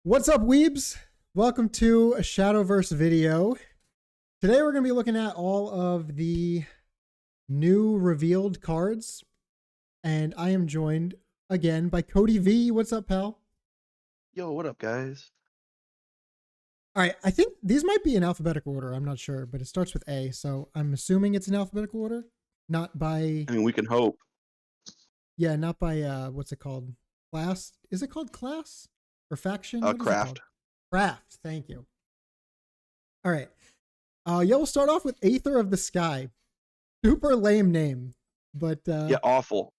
What's up, weebs? Welcome to a Shadowverse video. Today we're going to be looking at all of the new revealed cards, and I am joined again by Cody V. What's up, pal? Yo, what up, guys? All right, I think these might be in alphabetical order. I'm not sure, but it starts with A, so I'm assuming it's in alphabetical order, not by... I mean, we can hope. Yeah, not by, what's it called? Class? Is it called class? Or faction? What is it Craft. called? Craft, thank you. All right. Yeah, we'll start off with Aether of the Sky. Super lame name, but Yeah, awful.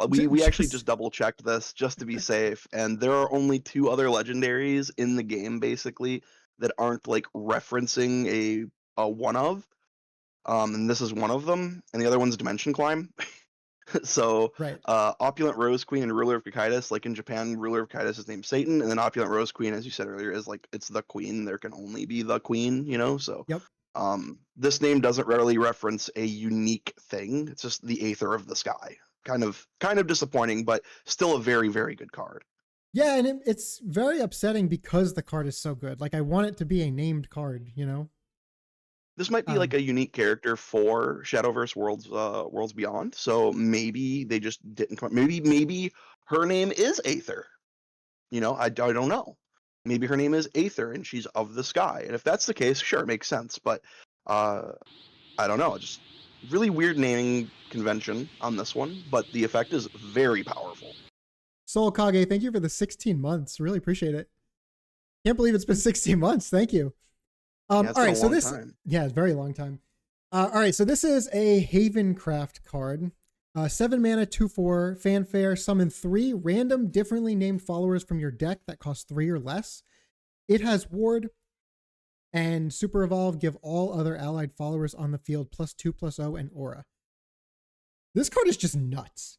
We actually just double checked this just to be safe, and there are only two other legendaries in the game basically that aren't like referencing a one of. And this is one of them, and the other one's Dimension Climb. So, right. Opulent Rose Queen and Ruler of Cocytus, like in Japan, Ruler of Cocytus is named Satan, and then Opulent Rose Queen, as you said earlier, is like it's the queen. There can only be the queen, you know. So, Yep. this name doesn't rarely reference a unique thing. It's just the Aether of the Sky. Kind of disappointing, but still a very, very good card. Yeah, and it's very upsetting because the card is so good. Like, I want it to be a named card, you know? This might be like a unique character for Shadowverse Worlds Beyond. So maybe they just didn't come. Maybe her name is Aether. You know, I don't know. Maybe her name is Aether and she's of the sky. And if that's the case, sure, it makes sense. But I don't know. Just really weird naming convention on this one. But the effect is very powerful. Soul Kage, thank you for the 16 months. Really appreciate it. Can't believe it's been 16 months. Thank you. Yeah, all right, so this, time. Yeah, it's a very long time. All right, so this is a Havencraft card. 7 mana, 2/4, Fanfair, summon 3 random differently named followers from your deck that cost 3 or less. It has Ward and Super Evolve, give all other allied followers on the field +2/+0 and Aura. This card is just nuts.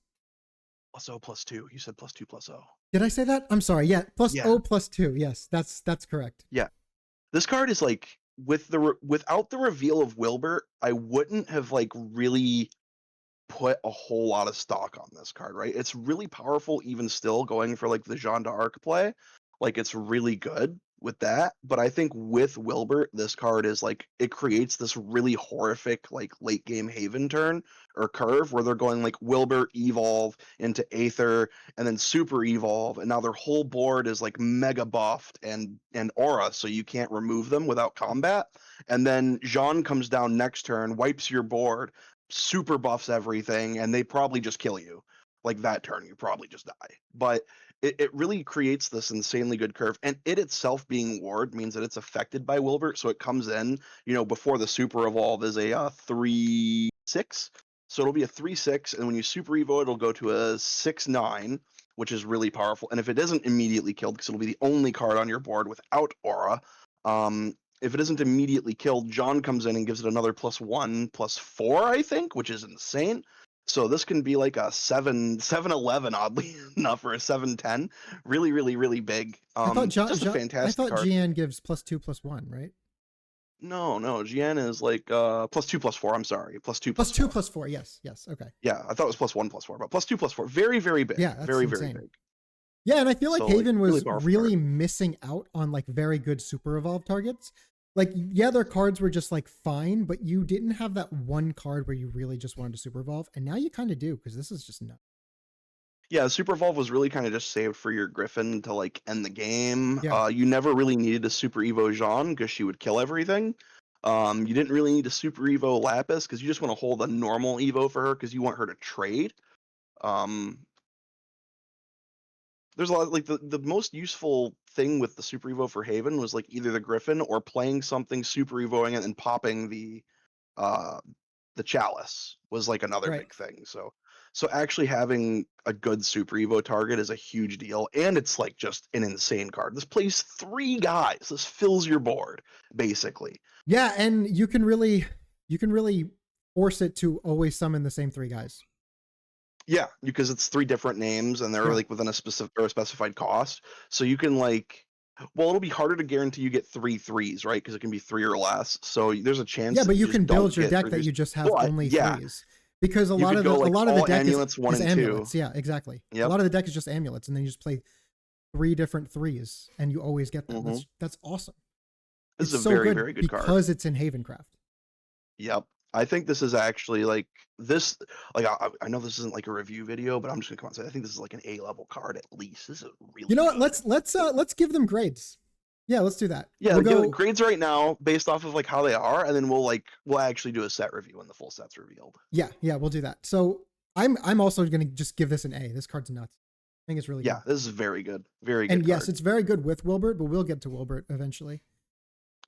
+0/+2. You said +2/+0. Did I say that? I'm sorry. Yeah, +0/+2. Yes, that's correct. Yeah, this card is like without the reveal of Wilbert, I wouldn't have like really put a whole lot of stock on this card, right? It's really powerful even still going for like the Jeanne d'Arc play. Like it's really good with that, but I think with Wilbert, this card is like it creates this really horrific like late game Haven turn or curve where they're going like Wilbert evolve into Aether and then super evolve, and now their whole board is like mega buffed and aura, so you can't remove them without combat. And then Jeanne comes down next turn, wipes your board, super buffs everything, and they probably just kill you. Like that turn, you probably just die. But it really creates this insanely good curve, and it itself being Ward means that it's affected by Wilbert, so it comes in, you know, before the super evolve is a 3/6, so it'll be a 3/6, and when you super evo, it'll go to a 6/9, which is really powerful. And if it isn't immediately killed, because it'll be the only card on your board without aura, if it isn't immediately killed, Jeanne comes in and gives it another +1/+4, I think, which is insane. So this can be like a 7/11, oddly enough, or a 7/10. Really, really, really big. Just a fantastic I thought card. GN gives +2/+1, right? No, Jeanne is like +2/+4. I'm sorry, +2/+4. +2/+4. Yes. Okay. Yeah, I thought it was +1/+4, but +2/+4. Very, very big. Yeah, that's very, insane. very big. Yeah, and I feel like Haven was really missing out on like very good super evolve targets. Like, yeah, their cards were just like fine, but you didn't have that one card where you really just wanted to super evolve, and now you kind of do, because this is just nuts. Yeah, super evolve was really kind of just saved for your Griffin to like end the game. Yeah. You never really needed a super evo Jeanne because she would kill everything. You didn't really need a super evo Lapis because you just want to hold a normal evo for her because you want her to trade. There's a lot, like the most useful thing with the super evo for Haven was like either the Griffin or playing something super evoing it and popping the chalice was like another big thing. So actually having a good super evo target is a huge deal, and it's like just an insane card. This plays 3 guys. This fills your board basically. Yeah, and you can really force it to always summon the same 3 guys. Yeah, because it's 3 different names and they're like within a specific or a specified cost. So you can like, well, it'll be harder to guarantee you get 3 3s, right? Because it can be 3 or less. So there's a chance. Yeah, but you can build your deck that you just have only 3s. Because a lot of the deck amulets, 1 is and amulets. 2. Yeah, exactly. Yep. A lot of the deck is just amulets, and then you just play 3 different 3s, and you always get them. Mm-hmm. That's awesome. This It's is a so very, good very good card. because it's in Havencraft. Yep. I think this is actually like this. Like I know this isn't like a review video, but I'm just gonna come on and say I think this is like an A-level card at least. This is really. You know what? Good. Let's give them grades. Yeah, let's do that. Yeah, we'll give go grades right now based off of like how they are, and then we'll actually do a set review when the full set's revealed. Yeah, we'll do that. So I'm also gonna just give this an A. This card's nuts. I think it's really good. Yeah, this is very good. Very good. And yes, card. it's very good with Wilbert, but we'll get to Wilbert eventually.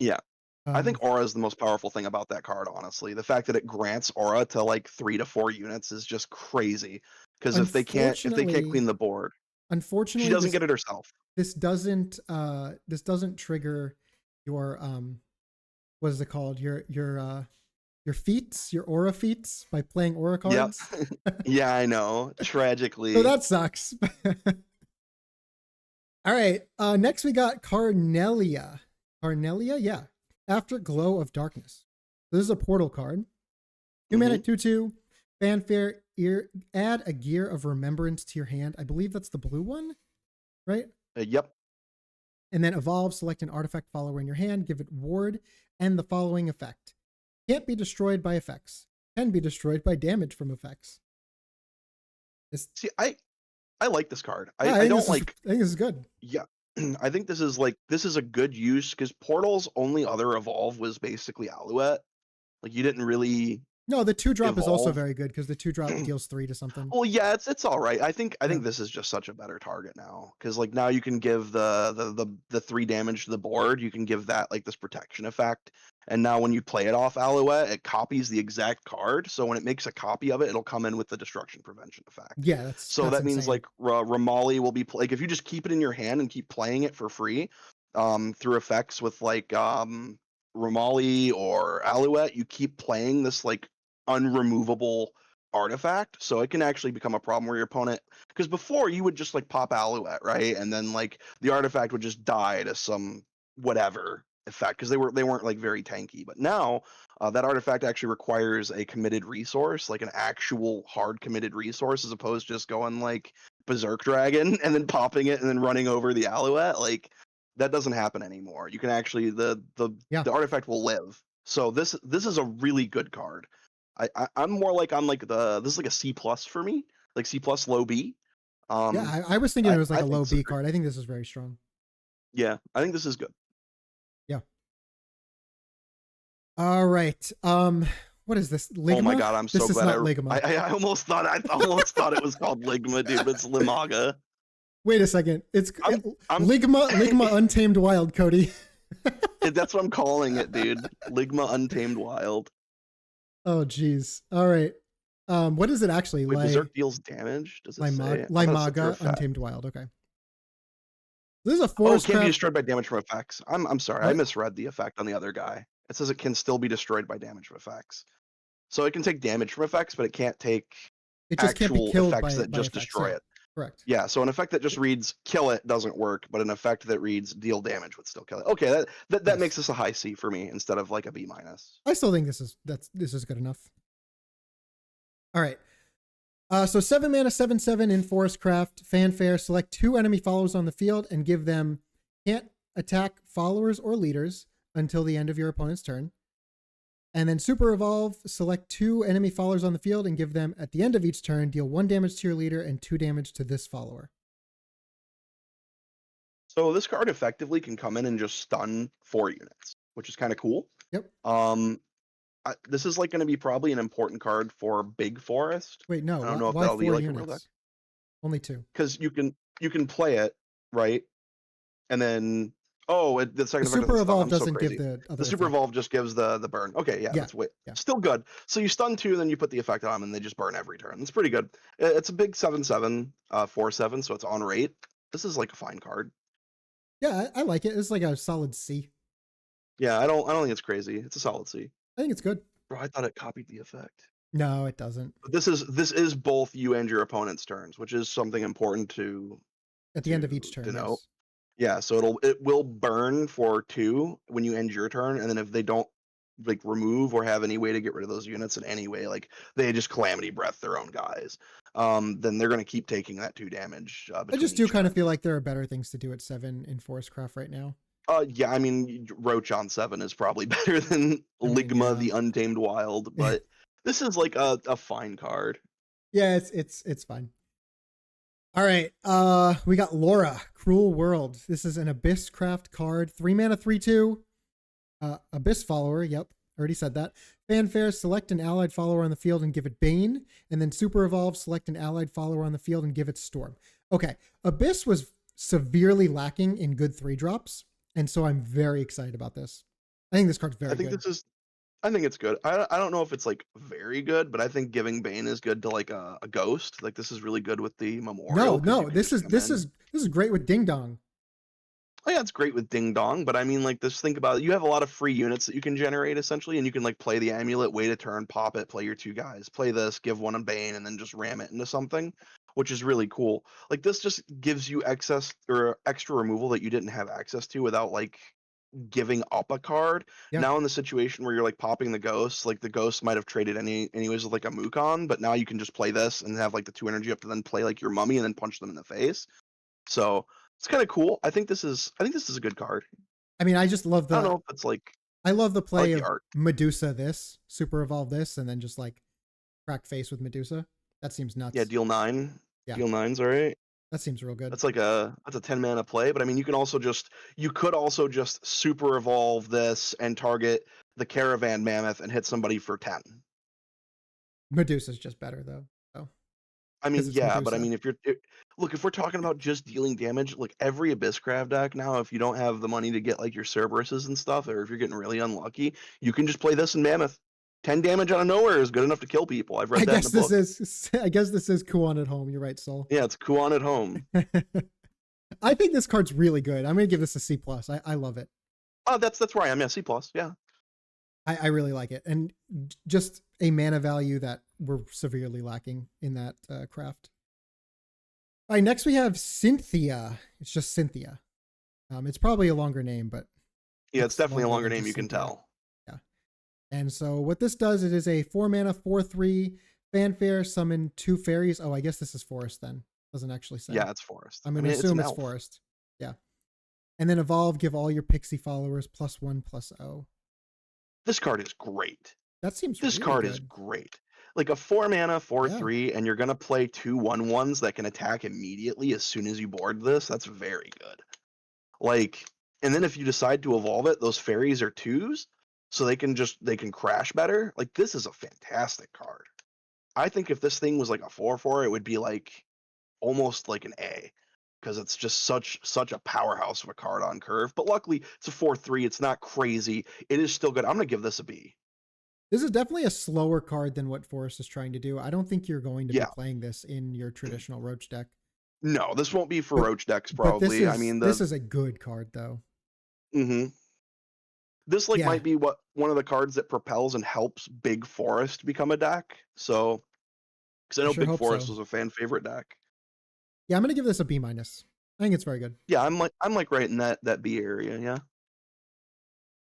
Yeah. I think aura is the most powerful thing about that card, honestly. The fact that it grants aura to like 3 to 4 units is just crazy. Because if they can't clean the board, unfortunately, she doesn't get it herself. This doesn't trigger your what is it called? Your feats, your aura feats by playing aura cards. Yep. Yeah, I know. Tragically. So that sucks. All right. Next we got Carnelia. Carnelia, yeah. Afterglow of Darkness. This is a portal card. 2 mana 2/2. Fanfare. Add a Gear of Remembrance to your hand. I believe that's the blue one, right? Yep. And then evolve. Select an artifact follower in your hand. Give it ward and the following effect. Can't be destroyed by effects. Can be destroyed by damage from effects. See, I like this card. Yeah, I don't like. I think this is good. Yeah. I think this is a good use because Portal's only other evolve was basically Alouette. Like you didn't really. No, the 2-drop is also very good because the 2-drop deals 3 to something. Well, yeah, it's all right. I think this is just such a better target now because like now you can give the 3 damage to the board. You can give that like this protection effect, and now when you play it off Alouette, it copies the exact card. So when it makes a copy of it, it'll come in with the destruction prevention effect. Yeah, that's that insane. means like Ramali will be like if you just keep it in your hand and keep playing it for free, through effects with like Ramali or Alouette, you keep playing this like unremovable artifact, so it can actually become a problem where your opponent, because before you would just like pop Alouette, right, and then like the artifact would just die to some whatever effect because they weren't like very tanky, but now that artifact actually requires a committed resource, like an actual hard committed resource, as opposed to just going like Berserk Dragon and then popping it and then running over the Alouette. Like that doesn't happen anymore. You can actually the artifact will live. So this is a really good card. I'm more like on like this is like a C+ for me, like C+ low B. Yeah, I was thinking it was like a low B card. I think this is very strong. Yeah, I think this is good. Yeah. All right. What is this? Ligma? Oh my god, I'm so this glad. Is not Ligma. I almost thought it was called Ligma, dude. But it's Limaga. Wait a second. It's Ligma Untamed Wild, Cody. That's what I'm calling it, dude. Ligma Untamed Wild. Oh geez. All right. What is it actually? Wait, Berserk deals damage? Does it say? Limaga Untamed Wild. Okay. This is a Forestcraft. Can be destroyed by damage from effects. I'm sorry, what? I misread the effect on the other guy. It says it can still be destroyed by damage from effects. So it can take damage from effects, but it can't take actual effects that just destroy it. Correct. Yeah, so an effect that just reads kill it doesn't work, but an effect that reads deal damage would still kill it. Okay, that makes this a high C for me instead of like a B-. I still think this is good enough. All right. So 7 mana 7/7 in Forestcraft, Fanfare. Select 2 enemy followers on the field and give them can't attack followers or leaders until the end of your opponent's turn. And then Super Evolve, select 2 enemy followers on the field and give them, at the end of each turn, deal 1 damage to your leader and 2 damage to this follower. So this card effectively can come in and just stun 4 units, which is kind of cool. Yep. This is like going to be probably an important card for Big Forest. Wait, no. I don't know if that'll be like units? a real deck. Only 2. Because you can play it, right? And then the second Super Evolve doesn't give the other the Super Evolve just gives the burn. Okay, yeah, that's still good. So you stun 2, then you put the effect on them, and they just burn every turn. It's pretty good. It's a big 7/7, 4/7, so it's on rate. This is like a fine card. Yeah, I like it. It's like a solid C. Yeah, I don't think it's crazy. It's a solid C. I think it's good. Bro, I thought it copied the effect. No, it doesn't. But this is both you and your opponent's turns, which is something important to at the end of each turn. Yes. Yeah, so it will burn for 2 when you end your turn, and then if they don't like remove or have any way to get rid of those units in any way, like they just calamity breath their own guys, then they're going to keep taking that 2 damage I between just do each kind turn. of feel like there are better things to do at 7 in Forestcraft right now. Yeah, I mean, Roach on 7 is probably better than I mean, Ligma, yeah. the Untamed Wild, but this is like a fine card. Yeah, it's fine. All right. We got Laura, Cruel World. This is an Abysscraft card. 3 mana, 3/2. Abyss follower. Yep. Already said that. Fanfare, select an allied follower on the field and give it Bane. And then Super Evolve, select an allied follower on the field and give it Storm. Okay. Abyss was severely lacking in good 3-drops. And so I'm very excited about this. I think this card's very good. I think it's good. I don't know if it's like very good, but I think giving Bane is good to like a ghost. Like this is really good with the memorial because you No. can This just is come this in. is this is great with Ding Dong. Oh yeah, it's great with Ding Dong, but I mean like this, think about it. You have a lot of free units that you can generate essentially, and you can like play the amulet, wait a turn, pop it, play your 2 guys, play this, give one a Bane, and then just ram it into something, which is really cool. Like this just gives you excess or extra removal that you didn't have access to without like giving up a card. Yeah. Now in the situation where you're like popping the ghosts, like the ghosts might have traded anyways with like a Mukon, but now you can just play this and have like the 2 energy up to then play like your mummy and then punch them in the face. So it's kind of cool. I think this is a good card. I mean, I just love I don't the know if it's like I love the I play like the of art. Medusa this, Super Evolve this, and then just like crack face with Medusa. That seems Yeah, nuts. deal 9. Yeah, Deal 9's all right. that seems real good. That's a 10 mana play, but I mean you could also just super evolve this and target the caravan mammoth and hit somebody for 10. Medusa's just better though. So I because mean, it's yeah, but I Medusa. mean, look, if we're talking about just dealing damage, like every Abysscraft deck now, if you don't have the money to get like your Cerberuses and stuff, or if you're getting really unlucky, you can just play this in Mammoth. 10 damage out of nowhere is good enough to kill people. I've read that in a book. I guess this is Kuon at home. You're right, Soul. Yeah, it's Kuon at home. I think this card's really good. I'm gonna give this a C plus. I love it. Oh, that's where I am. Yeah, C plus. Yeah. I really like it, and just a mana value that we're severely lacking in that craft. All right, next we have Cynthia. It's just Cynthia. It's probably a longer name, but Yeah, it's definitely a longer than name. just You can Cynthia. tell. Yeah. And so what this does, it is a 4 mana, 4/3 Fanfare, summon 2 fairies. Oh, I guess this is forest then. Doesn't actually say. Yeah, it's forest. I'm going to assume it's forest. Yeah. And then evolve, give all your pixie followers +1/+0. This card is great. That seems This really card good. is great. Like a 4 mana, 4/3, and you're gonna play 2 1/1s that can attack immediately as soon as you board this. That's very good. Like, and then if you decide to evolve it, those fairies are 2s, so they can crash better. Like this is a fantastic card. I think if this thing was like a 4/4, it would be like almost like an A, because it's just such a powerhouse of a card on curve. But luckily, it's a 4/3. It's not crazy. It is still good. I'm gonna give this a B. This is definitely a slower card than what Forest is trying to do. I don't think you're going to be Yeah. playing this in your traditional Roach deck. No, this won't be for Roach decks But probably. I mean this is a good card though. This like Yeah. might be one of the cards that propels and helps Big Forest become a deck. So, because I know sure Big hope Forest so. was a fan favorite deck. Yeah, I'm gonna give this a B-. I think it's very good. Yeah, I'm like right in that B area. Yeah,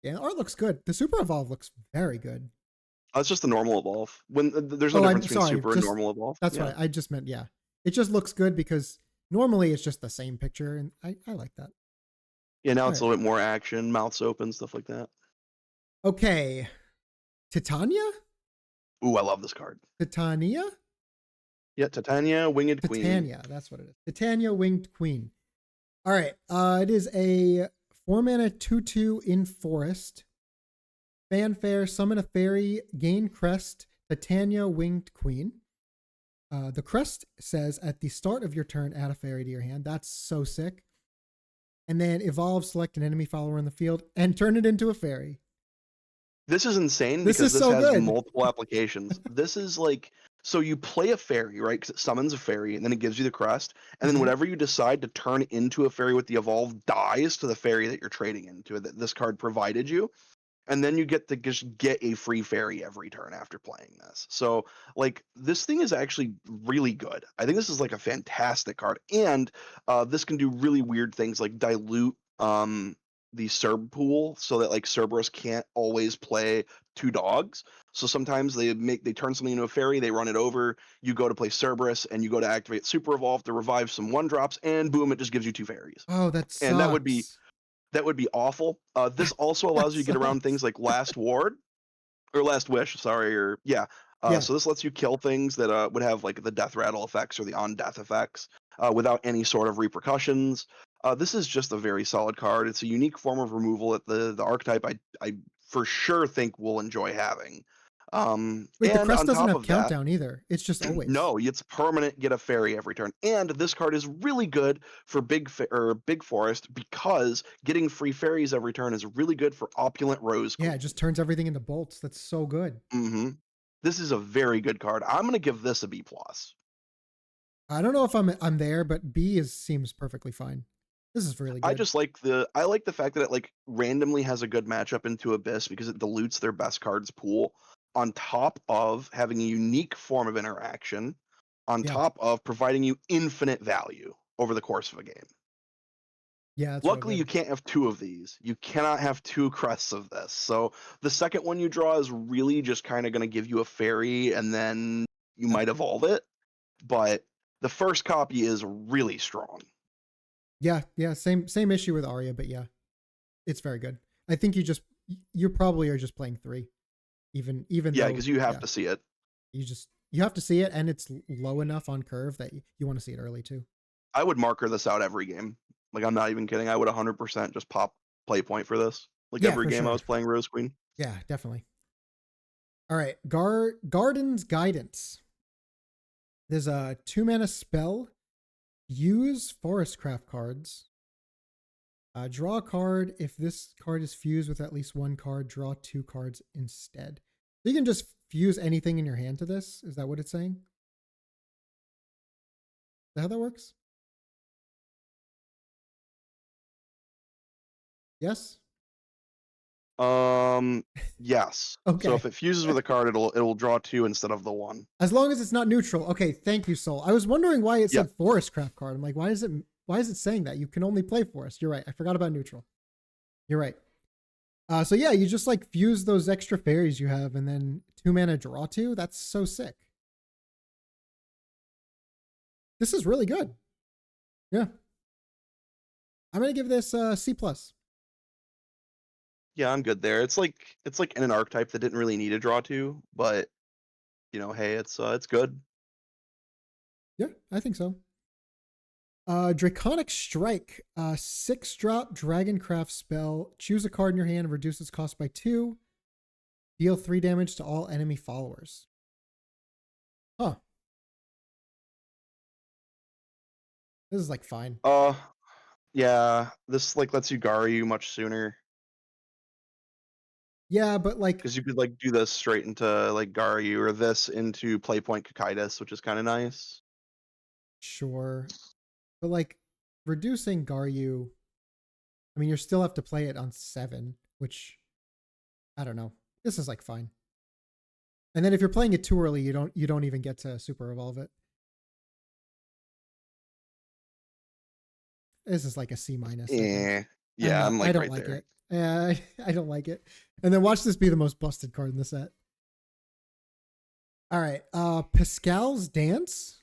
Yeah, the art looks good. The Super Evolve looks very good. it's just the normal evolve. When there's no difference between super and just, normal evolve. That's Yeah. right. I just meant yeah. It just looks good because normally it's just the same picture, and I like that. Yeah, now All it's right. a little bit more action, mouths open, stuff like that. Okay, Titania. Ooh, I love this card. Titania. Yeah, Tatana, Winged Queen. Titania. That's what it is. Titania, Winged Queen. All right. It is a 4 mana 2/2 in forest. Fanfare, summon a fairy, gain crest, Titania, Winged Queen. The crest says at the start of your turn, add a fairy to your hand. That's so sick. And then evolve, select an enemy follower in the field, and turn it into a fairy. This is insane This because is this so has good. multiple applications. This is like, so you play a fairy, right? Because it summons a fairy and then it gives you the crest. And then whatever you decide to turn into a fairy with the evolve dies to the fairy that you're trading into, that this card provided you. And then you get to just get a free fairy every turn after playing this. So like this thing is actually really good. I think this is like a fantastic card. And this can do really weird things like dilute the Cerb pool so that like Cerberus can't always play 2 dogs. So sometimes they turn something into a fairy, they run it over, you go to play Cerberus, and you go to activate Super Evolve to revive some 1-drops, and boom, it just gives you 2 fairies. Oh, that And sucks. that would be awful. This also That allows you to get around sucks. things like Last Ward or Last Wish, sorry, or yeah. Yeah. So this lets you kill things that would have like the death rattle effects or the on death effects without any sort of repercussions. This is just a very solid card. It's a unique form of removal that the archetype I for sure think will enjoy having. Wait, the And crest on doesn't top have of that, countdown either. It's just always. no, it's permanent. Get a fairy every turn, and this card is really good for big forest because getting free fairies every turn is really good for opulent Rose Yeah, Queen. it just turns everything into bolts. That's so good. hmm This is a very good card. I'm gonna give this a B plus. I don't know if I'm there, but B is seems perfectly fine. This is really I good. just like I like the fact that it like randomly has a good matchup into Abyss because it dilutes their best cards pool on top of having a unique form of interaction, on Yeah. top of providing you infinite value over the course of a game. Yeah, that's real Luckily, you good. can't have 2 of these. You cannot have 2 crests of this. So the second one you draw is really just kind of going to give you a fairy, and then you Yep. might evolve it. But the first copy is really strong. Yeah, yeah, same issue with Arya, but yeah, it's very good. I think you probably are just playing 3. Even Yeah, though, because you have yeah, to see it. you have to see it, and it's low enough on curve that you want to see it early too. I would marker this out every game. Like, I'm not even kidding. I would 100% just pop play point for this. Like, Yeah, every for game I sure. was playing Rose Queen. Yeah, definitely. All right, Garden's Guidance. There's a 2-mana spell. Use Forestcraft cards. Draw a card. If this card is fused with at least 1 card, draw 2 cards instead. So you can just fuse anything in your hand to this. Is that what it's saying? Is that how that works? Yes? Yes. So Okay. if it fuses with a card, it'll draw 2 instead of the 1. As long as it's not neutral. Okay, thank you, Soul. I was wondering why it Yeah. said Forestcraft card. I'm like, why is it saying that? You can only play Forest. You're right. I forgot about neutral. You're right. So yeah, you just like fuse those extra fairies you have and then 2-mana draw 2. That's so sick. This is really good. Yeah. I'm gonna give this C plus. Yeah, I'm good there. It's like in an archetype that didn't really need a draw to, but hey, it's good. Yeah, I think so. Draconic Strike, 6-drop Dragoncraft spell. Choose a card in your hand and reduce its cost by 2. Deal 3 damage to all enemy followers. Huh. This is like fine. Yeah, this like lets you Garu much sooner Yeah, but like, because you could like do this straight into like Garu or this into Playpoint Kakaitis, which is kind of nice. sure. But like, reducing Garyu, I mean, you still have to play it on 7, which I don't know. This is like fine. And then if you're playing it too early, you don't even get to super evolve it. This is like a C minus, I think. Yeah, I'm I like don't right like there. it. I don't like it. And then watch this be the most busted card in the set. All right. Pascal's Dance.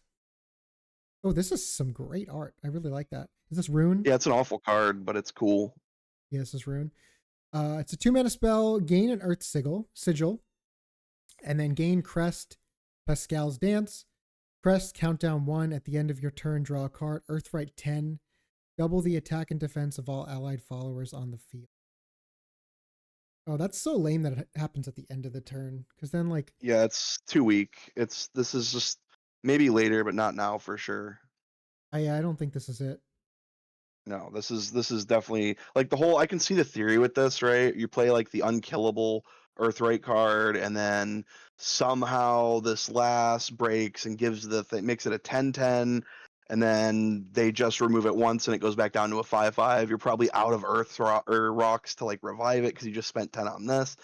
Oh, this is some great art. I really like that. Is this Rune? Yeah, it's an awful card, but it's cool. Yeah, this is Rune. It's a 2-mana spell. Gain an Earth Sigil. And then gain Crest, Pascal's Dance. Crest, countdown 1. At the end of your turn, draw a card. Earthright 10. Double the attack and defense of all allied followers on the field. Oh, that's so lame that it happens at the end of the turn. Because then, like, Yeah, it's too weak. This is just maybe later, but not now for sure. I don't think this is it. No, this is definitely like the whole. I can see the theory with this, right? You play like the unkillable Earthright card, and then somehow this last breaks and gives the thing, makes it a 10/10, and then they just remove it once and it goes back down to a 5/5. You're probably out of or rocks to like revive it because you just spent 10 on this.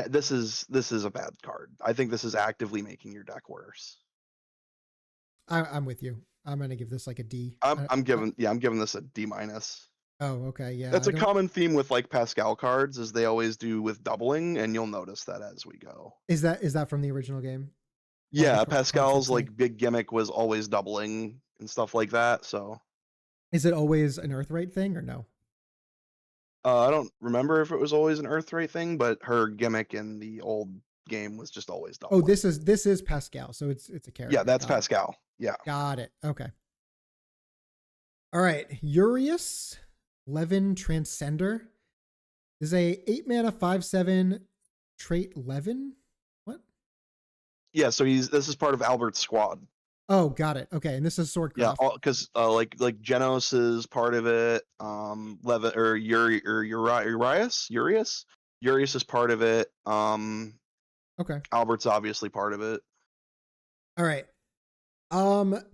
This is a bad card. I think this is actively making your deck worse. I'm with you. I'm gonna give this like a D. I'm giving this a D minus. Oh, okay. Yeah, That's I a don't. common theme with like Pascal cards, as they always do with doubling, and you'll notice that as we go. Is that from the original game? A lot of the Yeah, cards that Pascal's say. like big gimmick was always doubling and stuff like that. So Is it always an Earthright thing or no? I don't remember if it was always an Earthright thing, but her gimmick in the old game was just always Oh, doubling. this is Pascal, so it's a Yeah, character. that's Got it. Pascal. Yeah. Got it. Okay. All right. Urius, Levin Transcender is a 8 mana 5/7 trait Levin. What? Yeah, so this is part of Albert's squad. Oh, got it. Okay, and this is Yeah, SwordCraft. because like Genos is part of it. Levin or Urius is part of it. Okay. Albert's obviously part of it. All right.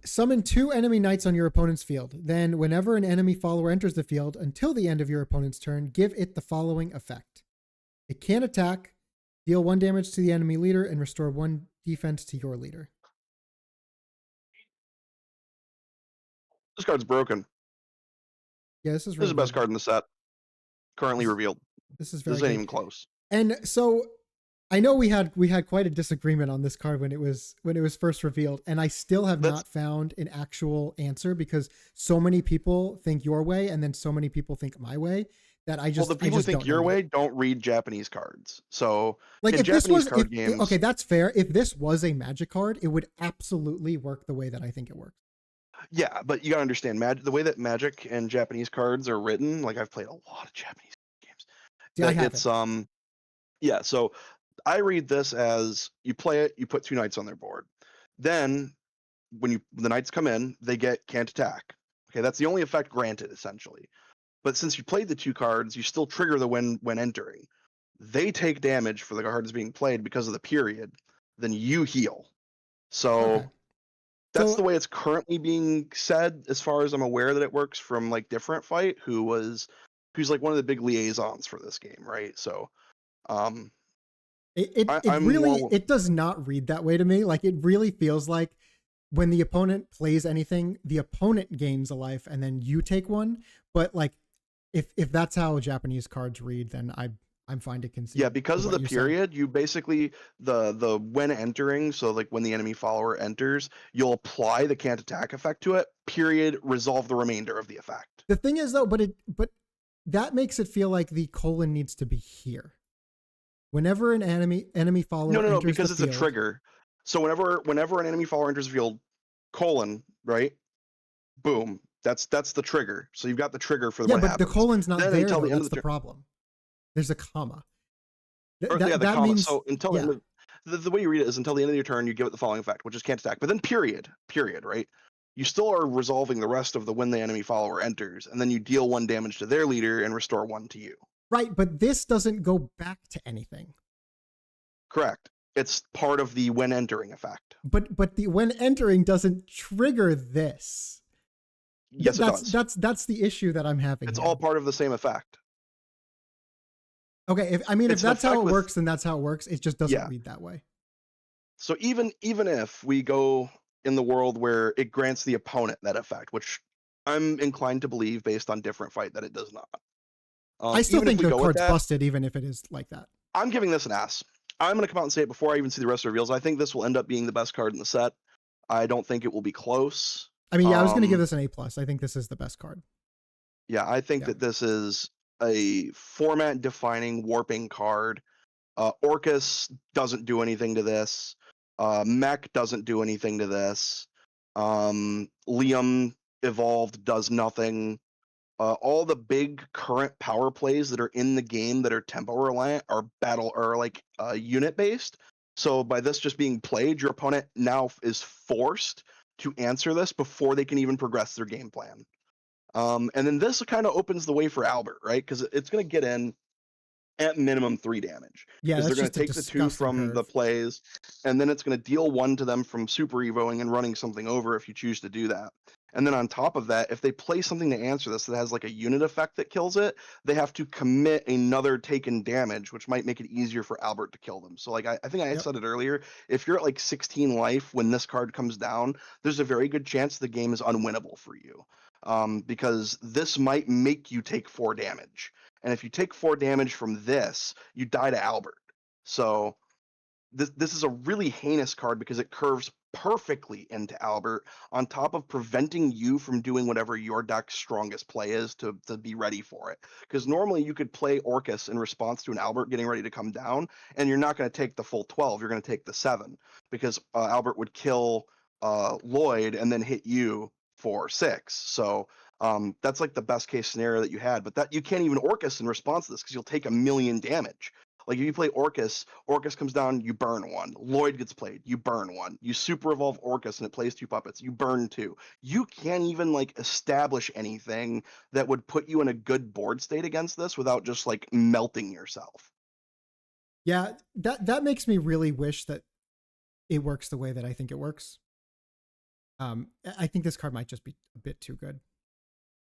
Summon 2 enemy knights on your opponent's field. Then, whenever an enemy follower enters the field until the end of your opponent's turn, give it the following effect: it can attack, deal 1 damage to the enemy leader, and restore 1 defense to your leader. This card's broken. Yeah, this is This is really the best good. card in the set, currently This, revealed. this is This very ain't good. even close. And so I know we had quite a disagreement on this card when it was first revealed, and I still have That's not found an actual answer because so many people think your way and then so many people think my way that I well, just the I people who just think don't know your yet. way don't read Japanese cards. So Like in if this Japanese was card if games, okay, that's fair. If this was a magic card, it would absolutely work the way that I think it works. yeah, but you gotta understand the way that Magic and Japanese cards are written. Like I've played a lot of Japanese games. See, I That haven't. it's yeah. So I read this as you play it, you put 2 knights on their board. Then when the knights come in, they get can't attack. Okay, that's the only effect granted essentially. But since you played the 2 cards, you still trigger the when entering. They take damage for the cards being played because of the period. Then you heal. Okay. So that's So the way it's currently being said, as far as I'm aware that it works from like Different Fight, who's like one of the big liaisons for this game, right? So um it I'm really more it does not read that way to me. Like it really feels like when the opponent plays anything, the opponent gains a life and then you take one. But like if that's how Japanese cards read, then I'm fine to yeah, concede to because of what the you said. period, you basically the when entering, so like when the enemy follower enters, you'll apply the can't attack effect to it, period, resolve the remainder of the effect. The thing is though, but that makes it feel like the colon needs to be here. Whenever an enemy No, follower no, no, enters the because it's a field. trigger. So whenever an enemy follower enters the field, colon, right? Boom. That's the trigger. So you've got the trigger for Yeah, what but the happens. colon's not Then there until though. the end of That's the the turn, problem. There's a comma. or yeah, the That comma. means So until the end yeah. of the way you read it is until the end of your turn, you give it the following effect, which is can't attack. But then period, right? You still are resolving the rest of the when the enemy follower enters, and then you deal 1 damage to their leader and restore 1 to you. Right, but this doesn't go back to anything. Correct. It's part of the when entering effect. But the when entering doesn't trigger this. Yes, it That's does. that's the issue that I'm having It's here. all part of the same effect. Okay, if It's an that's how effect it with works, then that's how it works. It just doesn't yeah. read that way. So even if we go in the world where it grants the opponent that effect, which I'm inclined to believe based on Different Fight that it does not. I still Even if think we the go with card's that, busted, even if it is like that. I'm giving this an S. I'm going to come out and say it before I even see the rest of the reveals. I think this will end up being the best card in the set. I don't think it will be close. I mean, yeah, I was going to give this an A plus. I think this is the best card. Yeah, I think Yeah. that this is a format-defining warping card. Orcus doesn't do anything to this. Mech doesn't do anything to this. Liam Evolved does nothing. All the big current power plays that are in the game that are tempo reliant are battle or like unit based. So by this just being played, your opponent now is forced to answer this before they can even progress their game plan. And then this kind of opens the way for Albert, right? Because it's going to get in at minimum 3 damage Yeah, because they're that's going just to a take the 2 disgusting from the curve. plays, and then it's going to deal 1 to them from super evoing and running something over if you choose to do that. And then on top of that, if they play something to answer this that has like a unit effect that kills it, they have to commit another taken damage, which might make it easier for Albert to kill them. So like I think I had Yep. said it earlier, if you're at like 16 life when this card comes down, there's a very good chance the game is unwinnable for you. because this might make you take 4 damage. And if you take 4 damage from this, you die to Albert. So this is a really heinous card because it curves perfectly into Albert, on top of preventing you from doing whatever your deck's strongest play is to be ready for it. Because normally you could play Orcus in response to an Albert getting ready to come down, and you're not going to take the full 12, you're going to take the 7, because Albert would kill Lloyd and then hit you for 6. So that's like the best case scenario that you had, but that you can't even Orcus in response to this because you'll take a million damage. Like if you play Orcus, Orcus comes down, you burn 1. Lloyd gets played, you burn 1. You super evolve Orcus and it plays 2 puppets, you burn 2. You can't even like establish anything that would put you in a good board state against this without just like melting yourself. Yeah, that makes me really wish that it works the way that I think it works. I think this card might just be a bit too good.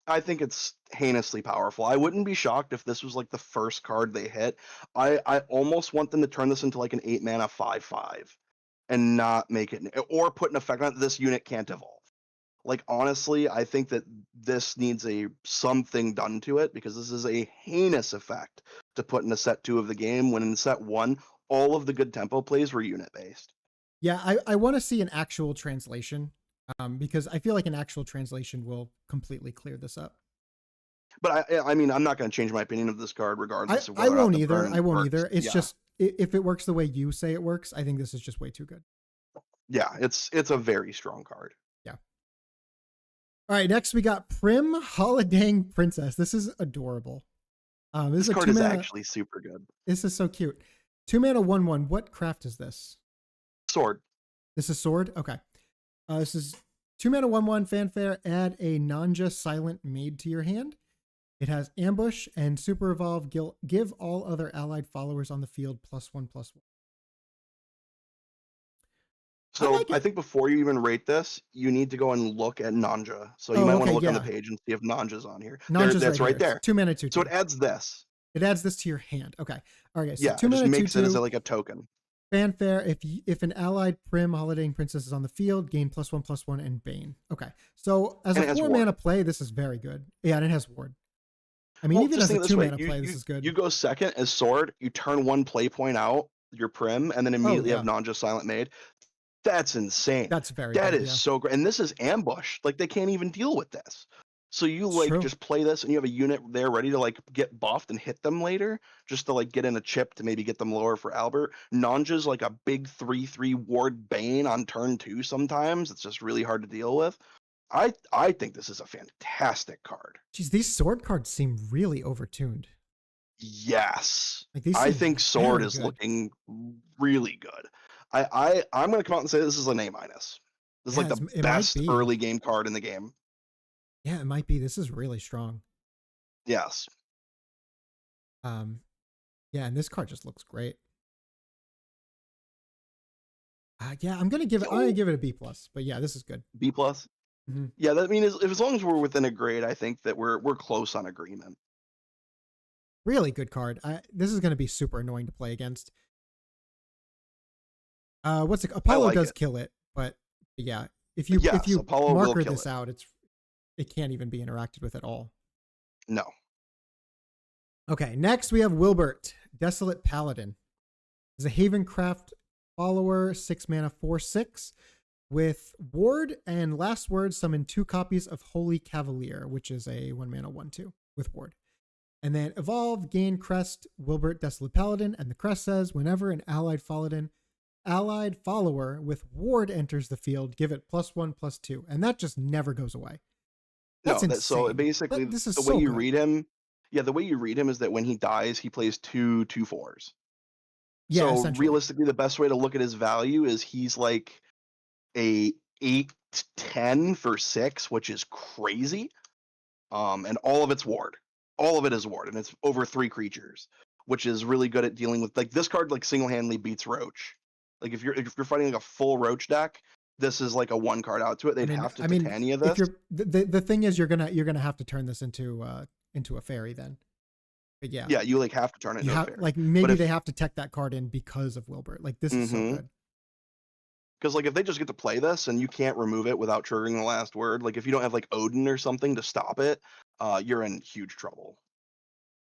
I think it's heinously powerful. I wouldn't be shocked if this was like the first card they hit. I almost want them to turn this into like an 8 mana 5/5 and not make it, or put an effect on it. This unit can't evolve. Like honestly, I think that this needs something done to it, because this is a heinous effect to put in a set 2 of the game, when in set 1 all of the good tempo plays were unit based. Yeah, I want to see an actual translation, because I feel like an actual translation will completely clear this up. But I mean, I'm not going to change my opinion of this card regardless of whether I won't either. I won't works. either. It's just, if it works the way you say it works, I think this is just way too good. Yeah, it's a very strong card. Yeah. All right, next we got Prim Holidang Princess. This is adorable. This card is actually super good. This is so cute. 2 mana 1/1. What craft is this? Sword. This is sword? Okay. This is 2 mana 1/1 Fanfare. Add a Nanja Silent Maid to your hand. It has ambush and super evolve. Give all other allied followers on the field +1/+1. So I think before you even rate this, you need to go and look at Nanja. So you might want to look on the page and see if Nanja's on here. That's right there. 2 mana 2/2. So it adds this. It adds this to your hand. Okay. All right. So yeah, 2 it mana just makes 2/2. it as like a token. Fanfare. If an allied Prim Holidang Princess is on the field, gain +1/+1 and Bane. Okay. So as a 4 mana play, this is very good. Yeah, and it has ward. I mean, even as a 2 mana play, this is good. You go second as sword, you turn 1 play point out, your Prim, and then immediately have Nanja Silent Maid. That's insane. That's very That good, is so great. And this is ambush. Like they can't even deal with this. So you just play this and you have a unit there ready to like get buffed and hit them later, just to like get in a chip to maybe get them lower for Albert. Nanja's like a big 3/3 ward Bane on turn 2 sometimes. It's just really hard to deal with. I think this is a fantastic card. Geez, these sword cards seem really overtuned. Yes. Like I think sword is looking really good. I'm going to come out and say this is an A-. This is like the best early game card in the game. Yeah, it might be. This is really strong. Yes. Yeah, and this card just looks great. Yeah, I'm gonna give it a B+. But yeah, this is good. B+. Mm-hmm. Yeah, that means as long as we're within a grade, I think that we're close on agreement. Really good card. This is gonna be super annoying to play against. Apollo does kill it, but yeah, if you marker this out, it can't even be interacted with at all. No. Okay, next we have Wilbert, Desolate Paladin. Is a Havencraft follower, 6 mana 4/6 with ward, and last word, summon 2 copies of Holy Cavalier, which is a 1 mana 1/2 with ward. And then evolve, gain crest, Wilbert, Desolate Paladin, and the crest says whenever an allied follower with ward enters the field, give it +1/+2, and that just never goes away. That's insane. So basically, the way you read him, the way you read him is that when he dies, he plays 2 2/4s. Yeah, so realistically, the best way to look at his value is he's like a 8/10 for 6, which is crazy. And all of it's ward. All of it is ward, and it's over 3 creatures, which is really good at dealing with like this card. Like single-handedly beats Roach. Like if you're fighting like a full Roach deck, this is like a 1 card out to it. They'd have to Tatania this. If you're the thing is, you're gonna have to turn this into a fairy then. But yeah, you like have to turn it into a fairy. Like maybe they have to tech that card in because of Wilbert. Like this is so good. Because like if they just get to play this and you can't remove it without triggering the last word, like if you don't have like Odin or something to stop it, you're in huge trouble.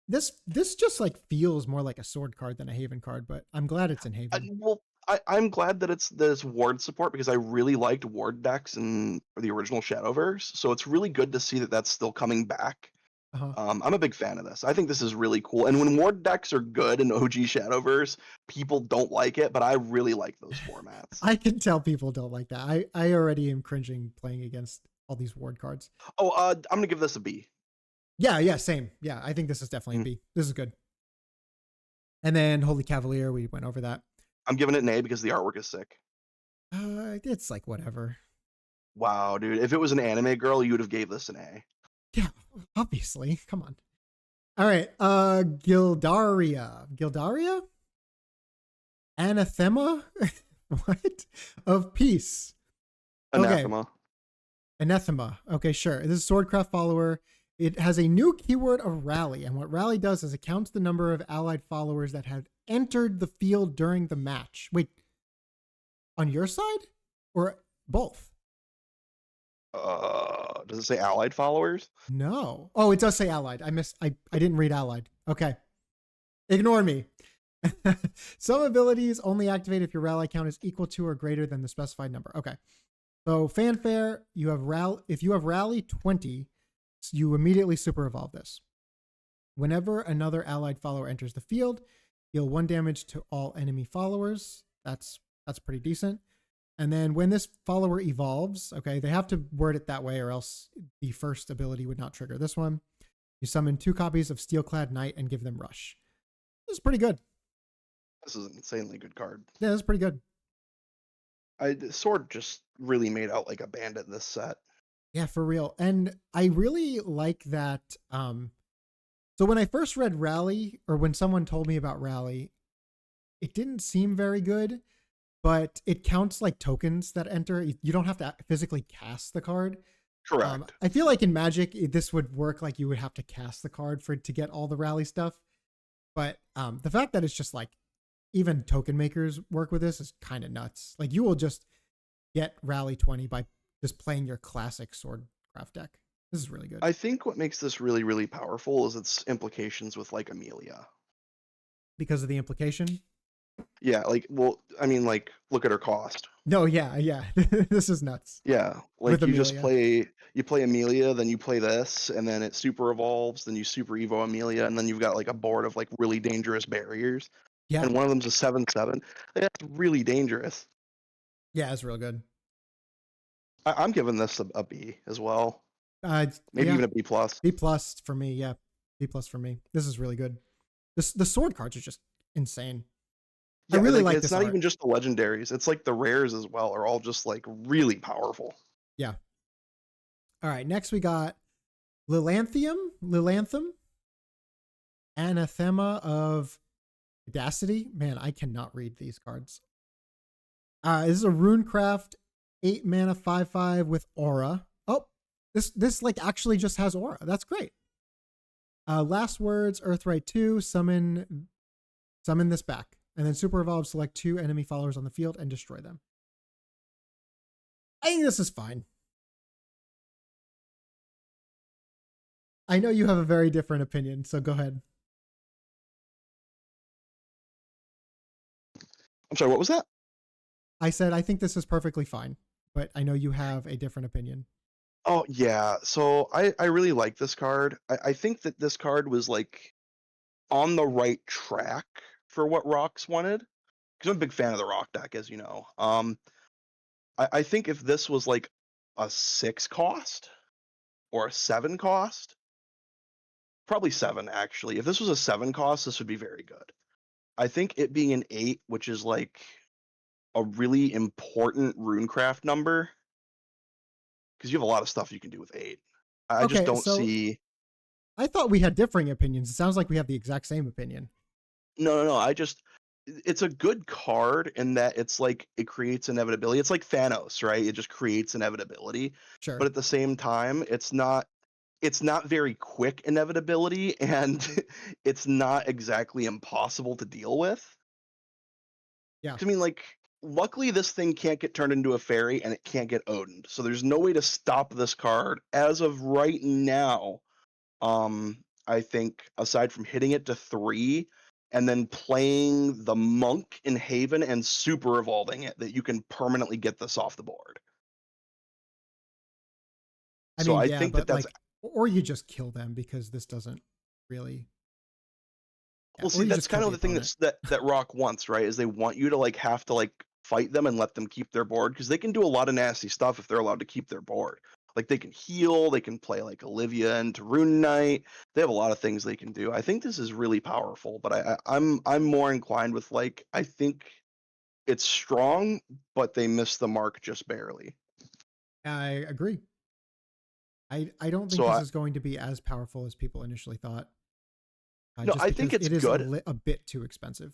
This just like feels more like a sword card than a Haven card, but I'm glad it's in Haven. Well, I'm glad that it's ward support because I really liked ward decks in the original Shadowverse, so it's really good to see that that's still coming back. Uh-huh. I'm a big fan of this. I think this is really cool. And when ward decks are good in OG Shadowverse, people don't like it, but I really like those formats. I can tell people don't like that. I already am cringing playing against all these ward cards. Oh, I'm gonna give this a B. Yeah, same. Yeah, I think this is definitely a B. This is good. And then Holy Cavalier, we went over that. I'm giving it an A because the artwork is sick. It's like whatever. Wow, dude. If it was an anime girl, you would have gave this an A. Yeah, obviously. Come on. All right. Gildaria. Anathema? What? Of peace. Anathema. Okay. Anathema. Okay, sure. This is SwordCraft follower. It has a new keyword of rally, and what rally does is it counts the number of allied followers that have entered the field during the match. Wait, on your side or both? Does it say allied followers? No. Oh, it does say allied. I didn't read allied. Okay. Ignore me. Some abilities only activate if your rally count is equal to or greater than the specified number. Okay. So Fanfair, if you have rally 20, you immediately super evolve this. Whenever another allied follower enters the field, deal 1 damage to all enemy followers. That's pretty decent. And then when this follower evolves, okay, they have to word it that way or else the first ability would not trigger this one. You summon 2 copies of Steelclad Knight and give them Rush. This is pretty good. This is an insanely good card. Yeah, this is pretty good. Sword just really made out like a bandit this set. Yeah, for real. And I really like that. So when I first read Rally, or when someone told me about Rally, it didn't seem very good, but it counts like tokens that enter. You don't have to physically cast the card. Correct. I feel like in Magic, this would work like you would have to cast the card to get all the Rally stuff. But the fact that it's just like even token makers work with this is kind of nuts. Like you will just get Rally 20 by just playing your classic SwordCraft deck. This is really good. I think what makes this really, really powerful is its implications with like Amelia. Because of the implication? Yeah, like, well, I mean, like, look at her cost. No, yeah. This is nuts. Yeah, like With you just Amelia. play Amelia, then you play this, and then it super evolves, then you super evo Amelia, and then you've got like a board of like really dangerous barriers. Yeah. And one of them's a 7/7. That's really dangerous. Yeah, it's real good. I'm giving this a B as well. Maybe yeah. even a B plus. B plus for me, yeah. B plus for me. This is really good. The sword cards are just insane. Yeah, I really like like it's this not art. even just the legendaries. It's like the rares as well are all just like really powerful. Yeah. All right, next we got Lanthium, Anathema of Audacity. Man, I cannot read these cards. This is a Runecraft 8 mana 5/5 with aura. Oh, this like actually just has aura. That's great. Last words, Earthright 2, summon this back. And then super evolve, select 2 enemy followers on the field and destroy them. I think this is fine. I know you have a very different opinion, so go ahead. I'm sorry, what was that? I said I think this is perfectly fine, but I know you have a different opinion. Oh yeah, so I really like this card. I think that this card was like on the right track for what Rocks wanted. Because I'm a big fan of the Rock deck, as you know. I think if this was like a 6 cost or a 7 cost, probably 7 actually. If this was a 7 cost, this would be very good. I think it being an 8, which is like a really important Runecraft number, because you have a lot of stuff you can do with 8. I just don't see. I thought we had differing opinions. It sounds like we have the exact same opinion. No. It's a good card in that it's like it creates inevitability. It's like Thanos, right? It just creates inevitability. Sure. But at the same time, it's not very quick inevitability, and it's not exactly impossible to deal with. Yeah. I mean, like luckily this thing can't get turned into a fairy and it can't get Odined. So there's no way to stop this card as of right now. I think aside from hitting it to 3 and then playing the Monk in Haven and super evolving it, that you can permanently get this off the board. I So mean, I yeah, think that but that's like, or you just kill them because this doesn't really. Yeah, well, or see, you that's just kill kind of the the thing opponent. that Rock wants, right? Is they want you to like have to like fight them and let them keep their board because they can do a lot of nasty stuff if they're allowed to keep their board. Like they can heal, they can play like Olivia into Rune Knight. They have a lot of things they can do. I think this is really powerful, but I'm more inclined with like I think it's strong, but they missed the mark just barely. I agree. I don't think So this I is going to be as powerful as people initially thought. no, Just I think because it's it is good. a bit too expensive.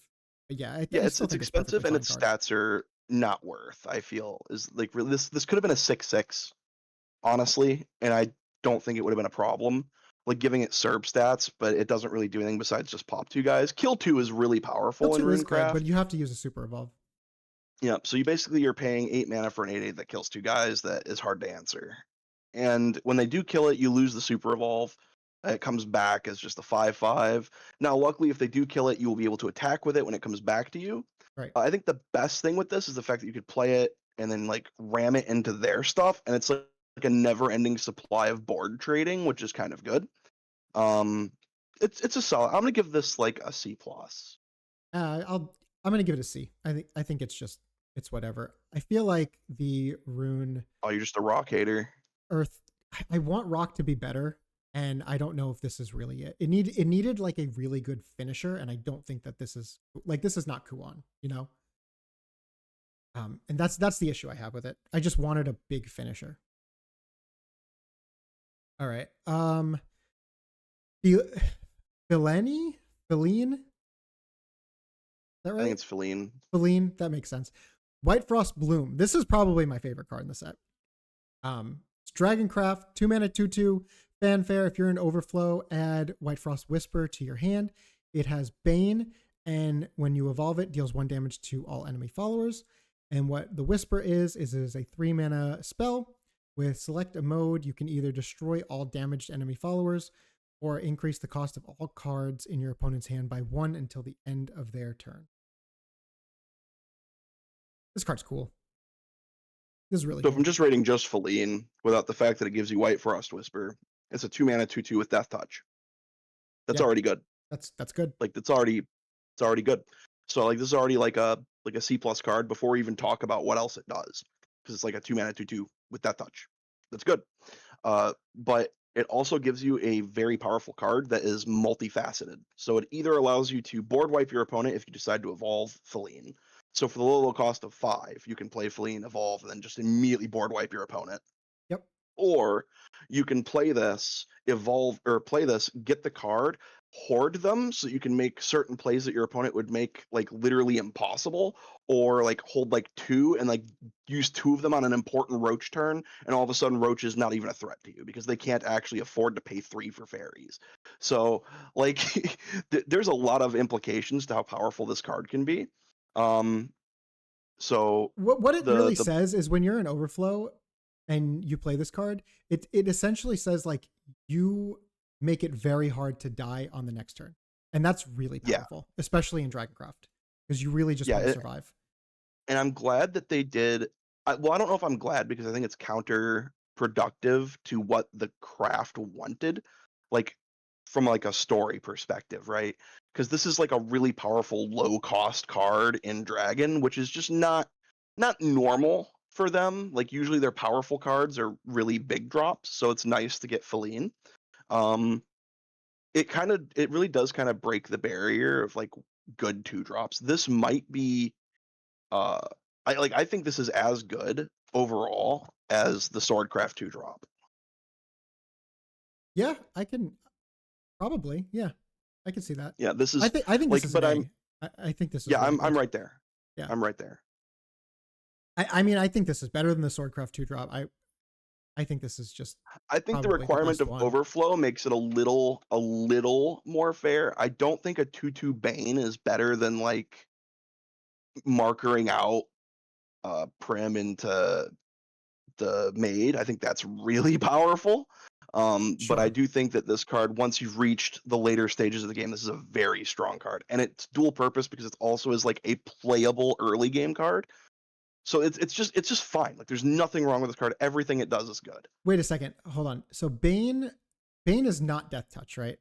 But yeah, Yeah, I it's still it's think it's a perfectly expensive and fine its card. stats are not worth. I feel is like really, this could have been a 6/6 honestly, and I don't think it would have been a problem. Like giving it Serb stats, but it doesn't really do anything besides just pop 2 guys. Kill 2 is really Kill powerful in 2 is good, Runecraft. but you have to use a super evolve. Yeah, so you're paying 8 mana for an 8/8 that kills 2 guys that is hard to answer. And when they do kill it, you lose the super evolve. It comes back as just a 5/5. Now, luckily, if they do kill it, you will be able to attack with it when it comes back to you. Right. I think the best thing with this is the fact that you could play it and then like ram it into their stuff, and it's like a never-ending supply of board trading, which is kind of good. Um, it's a solid. I'm gonna give this like a C plus. I'm gonna give it a C. I think it's just it's whatever. I feel like the rune Oh, you're just a rock hater. earth. I want rock to be better, and I don't know if this is really it. It needed like a really good finisher, and I don't think that this is like this is not Kuan, you know. And that's the issue I have with it. I just wanted a big finisher. All right. Feline? Feline? Is that I think right? it's Feline. Feline? That makes sense. White Frost Bloom. This is probably my favorite card in the set. It's Dragoncraft, 2 mana, 2/2. Fanfare. If you're in Overflow, add White Frost Whisper to your hand. It has Bane, and when you evolve it, deals 1 damage to all enemy followers. And what the Whisper is it is a 3 mana spell. With select a mode, you can either destroy all damaged enemy followers or increase the cost of all cards in your opponent's hand by 1 until the end of their turn. This card's cool. This is really So if cool. I'm just rating just Feline without the fact that it gives you White Frost Whisper, it's a 2 mana 2/2 with Death Touch. That's Yeah, already good. that's good. Like it's already good. So like this is already like a C plus card before we even talk about what else it does because it's like a 2 mana 2/2 with Death Touch. That's good. But it also gives you a very powerful card that is multifaceted. So it either allows you to board wipe your opponent if you decide to evolve Feline. So for the low cost of 5, you can play Feline, evolve, and then just immediately board wipe your opponent. Yep. Or you can play this, evolve, or play this, get the card, hoard them so you can make certain plays that your opponent would make like literally impossible, or like hold like 2 and like use 2 of them on an important roach turn, and all of a sudden roach is not even a threat to you because they can't actually afford to pay 3 for fairies. So like there's a lot of implications to how powerful this card can be. So What it the really says is when you're in Overflow and you play this card, it essentially says like you make it very hard to die on the next turn. And that's really yeah, powerful, especially in Dragoncraft, because you really just want to yeah, survive. and I'm glad that they did. Well, I don't know if I'm glad because I think it's counterproductive to what the craft wanted, like from like a story perspective, right? Because this is like a really powerful low cost card in Dragon, which is just not normal for them. Like usually their powerful cards are really big drops, so it's nice to get Feline. Um, it really does kind of break the barrier of like good 2 drops. This might be uh, I think this is as good overall as the SwordCraft 2 drop. Yeah, I can probably. Yeah, I can see that. Yeah, this is I think this like, is but an I'm A. I think this is yeah, really I'm good. right there. Yeah. I'm right there. I mean, I think this is better than the SwordCraft 2 drop. I think this is just I think the probably the requirement best of one. overflow makes it a little more fair. I don't think a 2/2 Bane is better than like markering out Prim into the maid. I think that's really powerful. But I Sure. do think that this card, once you've reached the later stages of the game, this is a very strong card, and it's dual purpose because it also is like a playable early game card. So it's just fine. Like there's nothing wrong with this card. Everything it does is good. Wait a second. Hold on. So Bane is not Death Touch, right?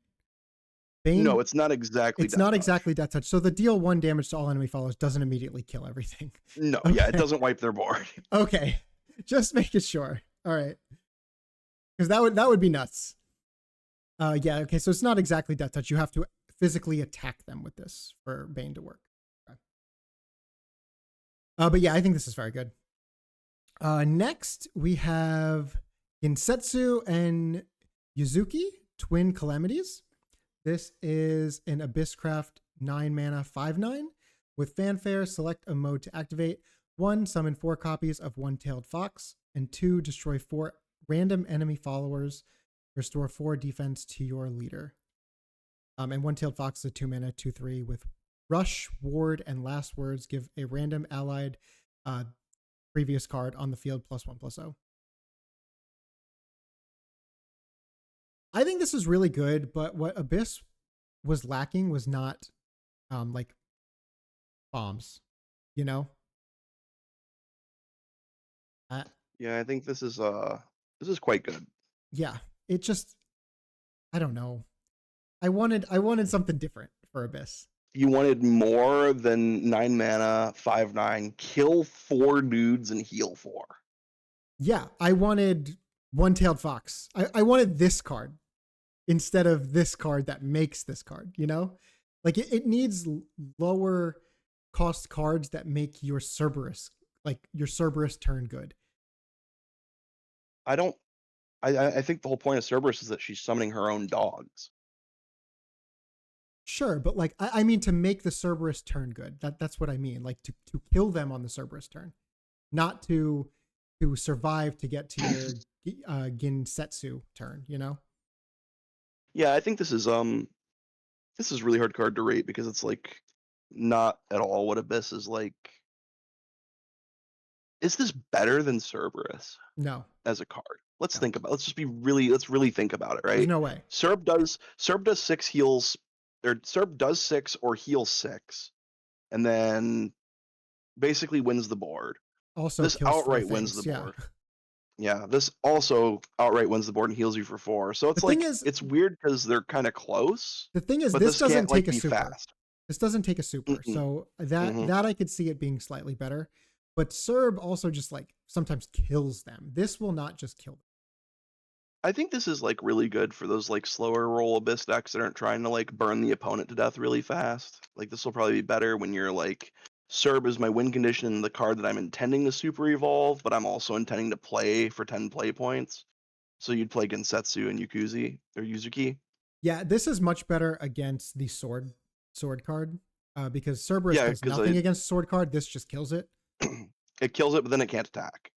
Bane. No, it's not exactly. It's not exactly Death Touch. So the deal 1 damage to all enemy followers doesn't immediately kill everything. No, Okay. yeah, it doesn't wipe their board. Okay, just making sure. All right, because that would be nuts. Yeah. Okay. So it's not exactly Death Touch. You have to physically attack them with this for Bane to work. Okay. But yeah, I think this is very good. Next we have Gensetsu and Yuzuki, Twin Calamities. This is an Abysscraft 9 mana 5/9 with Fanfare. Select a mode to activate. 1, summon 4 copies of One-Tailed Fox, and 2, destroy 4 random enemy followers. Restore 4 defense to your leader. And One-Tailed Fox is a 2 mana 2/3 with Rush, Ward, and Last Words. Give a random allied previous card on the field +1/+0. I think this is really good, but what Abyss was lacking was not like bombs, you know? Yeah, I think this is quite good. Yeah, it just, I don't know. I wanted something different for Abyss. You wanted more than 9 mana, 5/9, kill 4 dudes and heal 4. Yeah, I wanted One-Tailed Fox. I wanted this card instead of this card that makes this card, you know? Like it needs lower cost cards that make your Cerberus, like your Cerberus turn good. I think the whole point of Cerberus is that she's summoning her own dogs. Sure, but like I mean to make the Cerberus turn good. That's what I mean. Like to kill them on the Cerberus turn, not to survive to get to your Gensetsu turn. You know? Yeah, I think this is really hard card to rate because it's like not at all what Abyss is like. Is this better than Cerberus No, as a card? Let's No. think about. Let's really think about it, right? there's no way. Cerb does 6 heals, or Cerb does 6 or heals 6, and then basically wins the board. Also, This kills 4 outright wins things, the yeah. board. Yeah, this also outright wins the board and heals you for 4. So it's The like thing is- it's weird because they're kind of close. The thing is, But this doesn't can't, like, take a be super. fast. This doesn't take a super, Mm-mm. so that I could see it being slightly better. But Cerb also just like sometimes kills them. This will not just kill them. I think this is like really good for those like slower roll Abyss decks that aren't trying to like burn the opponent to death really fast. Like this will probably be better when you're like, Cerb is my win condition, the card that I'm intending to super evolve, but I'm also intending to play for 10 play points. So you'd play Gensetsu and Yuzuki. Yeah, this is much better against the sword card because Cerberus Yeah, does 'cause nothing against sword card. This just kills it. It kills it, but then it can't attack.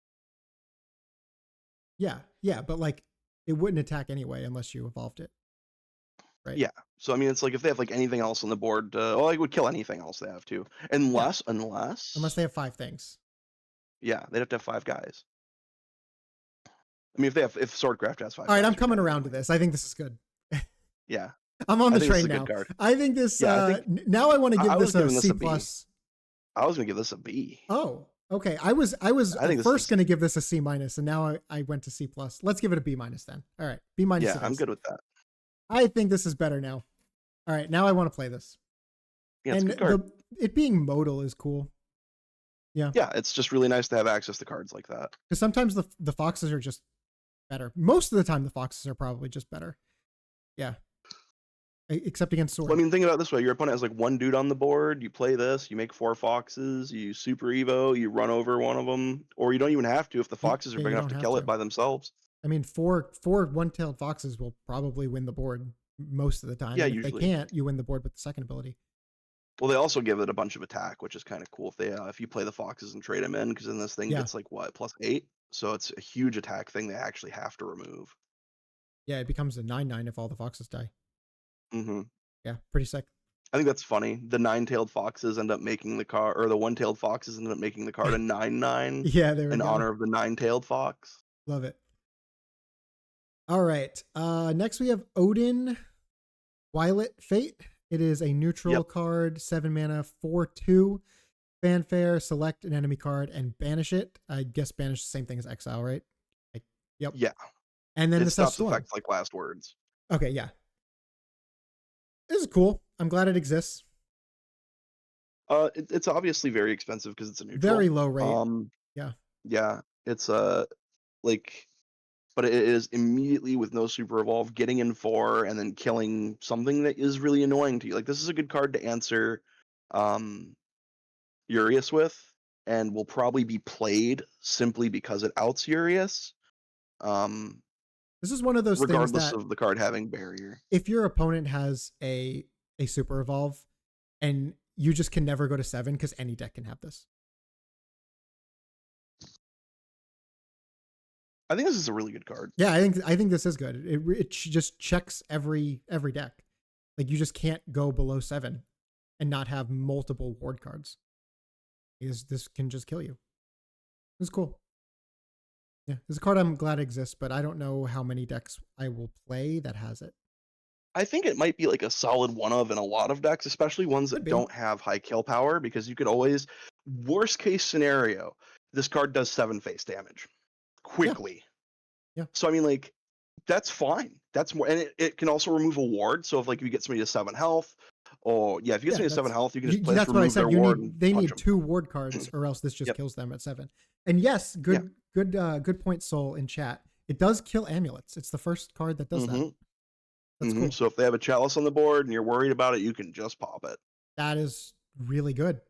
Yeah, but like it wouldn't attack anyway unless you evolved it, right? Yeah. So I mean, it's like if they have like anything else on the board, well, it would kill anything else they have to, unless Unless they have 5 things. yeah, they'd have to have 5 guys. I mean, if SwordCraft has 5. All right, guys, I'm you're coming fine around anyway. to this. I think this is good. Yeah. I'm on the think this train is a now. good card. I think this. Yeah, I Now I want to give I was this a giving this C a B. plus. I was gonna give this a B. Oh, okay. I was I think at this first is- going to give this a C minus, and now I went to C plus. Let's give it a B minus then. All right, B minus. Yeah, I'm good with that. I think this is better now. All right, now I want to play this. Yeah, it's And a good card. it being modal is cool. Yeah, it's just really nice to have access to cards like that. Because sometimes the foxes are just better. Most of the time, the foxes are probably just better. Yeah. Except against sword. Well, I mean, think about it this way: your opponent has like 1 dude on the board. You play this, you make 4 foxes, you super evo, you run over one of them, or you don't even have to if the foxes are yeah, big you enough don't to have kill to. it by themselves. I mean, four one-tailed foxes will probably win the board most of the time. Yeah, And if usually. they can't, you win the board with the second ability. Well, they also give it a bunch of attack, which is kind of cool if they if you play the foxes and trade them in, because then this thing Yeah. gets like what +8, so it's a huge attack thing they actually have to remove. Yeah, it becomes a 9/9 if all the foxes die. Mm-hmm. Yeah, pretty sick. I think that's funny. The nine-tailed foxes end up making the card, or the one-tailed foxes end up making the card a 9/9 Yeah, there we in go. honor of the nine-tailed fox. Love it. All right. Next we have Odin, Violet Fate. It is a neutral Yep. card, 7 mana, 4/2. Fanfare, select an enemy card and banish it. I guess banish the same thing as exile, right? Like, yep. Yeah. And then It this has stops Storm. effects like last words. Okay, yeah. This is cool. I'm glad it exists. It's obviously very expensive because it's a neutral. Very low rate. Yeah. Yeah. It's like, but it is immediately with no super evolve, getting in 4 and then killing something that is really annoying to you. Like, this is a good card to answer Urius with, and will probably be played simply because it outs Urius. This is one of those things Regardless that of the card having barrier. if your opponent has a super evolve and you just can never go to 7 because any deck can have this. I think this is a really good card. Yeah, I think this is good. It just checks every deck. Like, you just can't go below 7 and not have multiple ward cards. Because this can just kill you. It's cool. Yeah, it's a card I'm glad exists, but I don't know how many decks I will play that has it. I think it might be like a solid one of in a lot of decks, especially ones that Could be. don't have high kill power, because you could always, worst case scenario, this card does 7 face damage quickly. Yeah. So I mean, like, that's fine. That's more, and it can also remove a ward. So if like you get somebody to 7 health, or if you get somebody to 7 health, you can just place that's what I remove said. their ward and They punch need them. 2 ward cards, or else this just kills them at 7. And yes, good point, Soul, in chat. It does kill amulets. It's the first card that does that. That's cool. So if they have a chalice on the board and you're worried about it, you can just pop it. That is really good.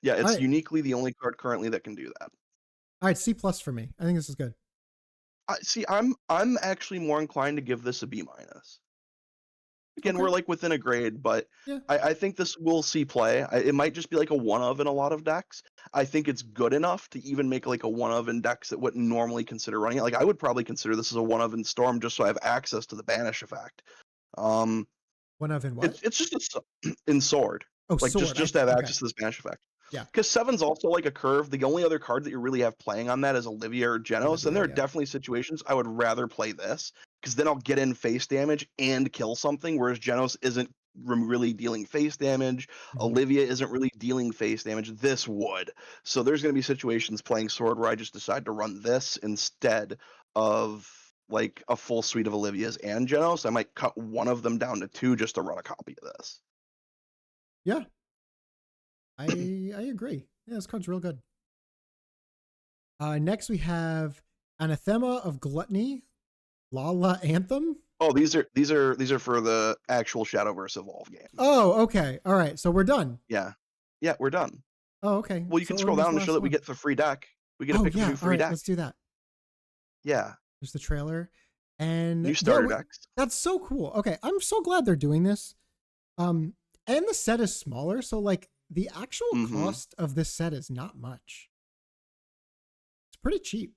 Yeah, it's uniquely the only card currently that can do that. All right, C+ for me. I think this is good. See, I'm actually more inclined to give this a B-. Again, we're like within a grade, but yeah. I think this will see play. It might just be like a one of in a lot of decks. I think it's good enough to even make like a one of in decks that wouldn't normally consider running it. Like, I would probably consider this as a one of in Storm just so I have access to the banish effect. One of in what? It's just in Sword. Oh, like Sword. just to have access to this banish effect. Yeah. Because 7's also like a curve. The only other card that you really have playing on that is Olivia or Genos, and there are definitely situations I would rather play this, because then I'll get in face damage and kill something, whereas Genos isn't really dealing face damage. Olivia isn't really dealing face damage. This would. So there's going to be situations playing Sword where I just decide to run this instead of like a full suite of Olivias and Genos. I might cut one of them down to 2 just to run a copy of this. Yeah. I agree. Yeah, this card's real good. Next we have Anathema of Gluttony, Lala Anthem. Oh, these are for the actual Shadowverse Evolve game. Oh, okay. All right. So we're done. Yeah, we're done. Oh, okay. Well, you can scroll down to show that we get the free deck. We get to pick a new free deck. Let's do that. Yeah. There's the trailer and new starter decks. That's so cool. Okay, I'm so glad they're doing this. And the set is smaller, so like the actual cost of this set is not much. It's pretty cheap.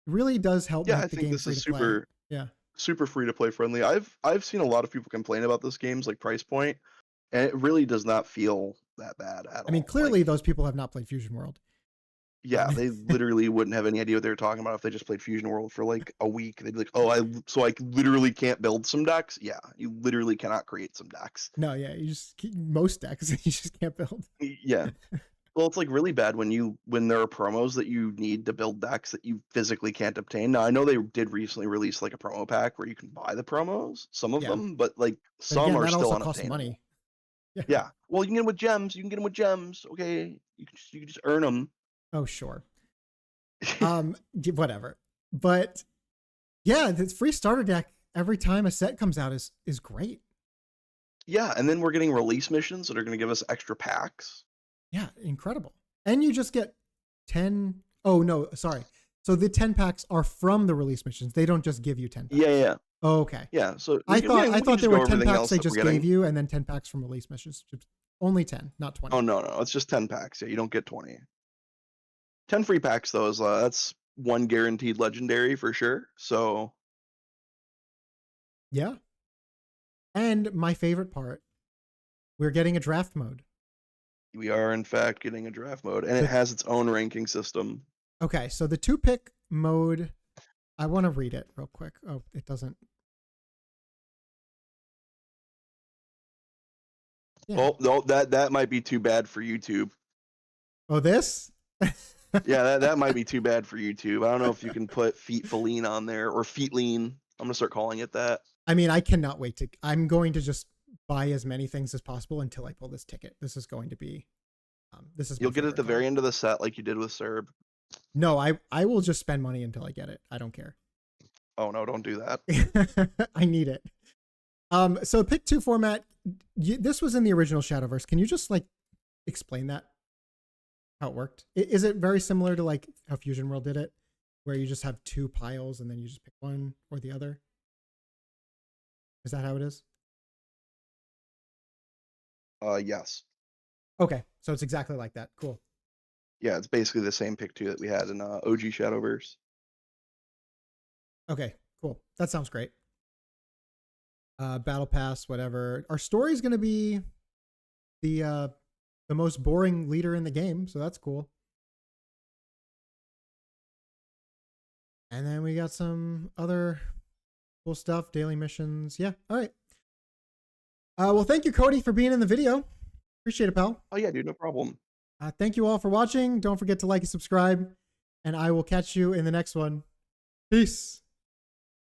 It really does help. Yeah, I think this is super. Yeah, super free to play friendly. I've seen a lot of people complain about this game's like price point, and it really does not feel that bad at all. I mean, clearly those people have not played Fusion World. Yeah, they literally wouldn't have any idea what they were talking about if they just played Fusion World for like a week. They'd be like, "Oh, I literally can't build some decks." Yeah, you literally cannot create some decks. No, yeah, you just most decks you just can't build. Yeah. Well, it's like really bad when there are promos that you need to build decks that you physically can't obtain. Now, I know they did recently release like a promo pack where you can buy the promos, some of them, but like some are still unobtainable. Costs money. Yeah. Well, you can get them with gems. You can get them with gems. Okay. You can just earn them. Oh, sure. Whatever. But yeah, this free starter deck every time a set comes out is great. Yeah, and then we're getting release missions that are going to give us extra packs. Yeah, incredible. And you just get 10. Oh, no, sorry. So the 10 packs are from the release missions. They don't just give you 10 packs. Yeah. Oh, okay. Yeah, so I thought there were 10 packs they just gave you, and then 10 packs from release missions. Only 10, not 20. Oh, no. It's just 10 packs. Yeah, you don't get 20. 10 free packs, though, is that's one guaranteed legendary for sure. So yeah. And my favorite part, we're getting a draft mode. We are in fact getting a draft mode, and it has its own ranking system. Okay, so the 2-pick mode, I want to read it real quick. Oh, it doesn't. Yeah. Oh no, that might be too bad for YouTube. Oh, this? Yeah, that might be too bad for YouTube. I don't know if you can put feet Feline on there or feet lean. I'm gonna start calling it that. I mean, I cannot wait to. I'm going to just buy as many things as possible until I pull this ticket. This is going to be. This is. You'll get it at the very end of the set, like you did with Serb. No, I will just spend money until I get it. I don't care. Oh no, don't do that. I need it. So pick 2 format. This was in the original Shadowverse. Can you just like explain that? How it worked? Is it very similar to like how Fusion World did it, where you just have 2 piles and then you just pick one or the other? Is that how it is? Yes. Okay, so it's exactly like that. Cool. Yeah, it's basically the same pick 2 that we had in OG Shadowverse. Okay, cool. That sounds great. Battle pass, whatever. Our story is going to be the most boring leader in the game, so that's cool. And then we got some other cool stuff, daily missions. Yeah, all right. Well, thank you, Cody, for being in the video. Appreciate it, pal. Oh yeah, dude, no problem. Thank you all for watching. Don't forget to like and subscribe, and I will catch you in the next one. Peace.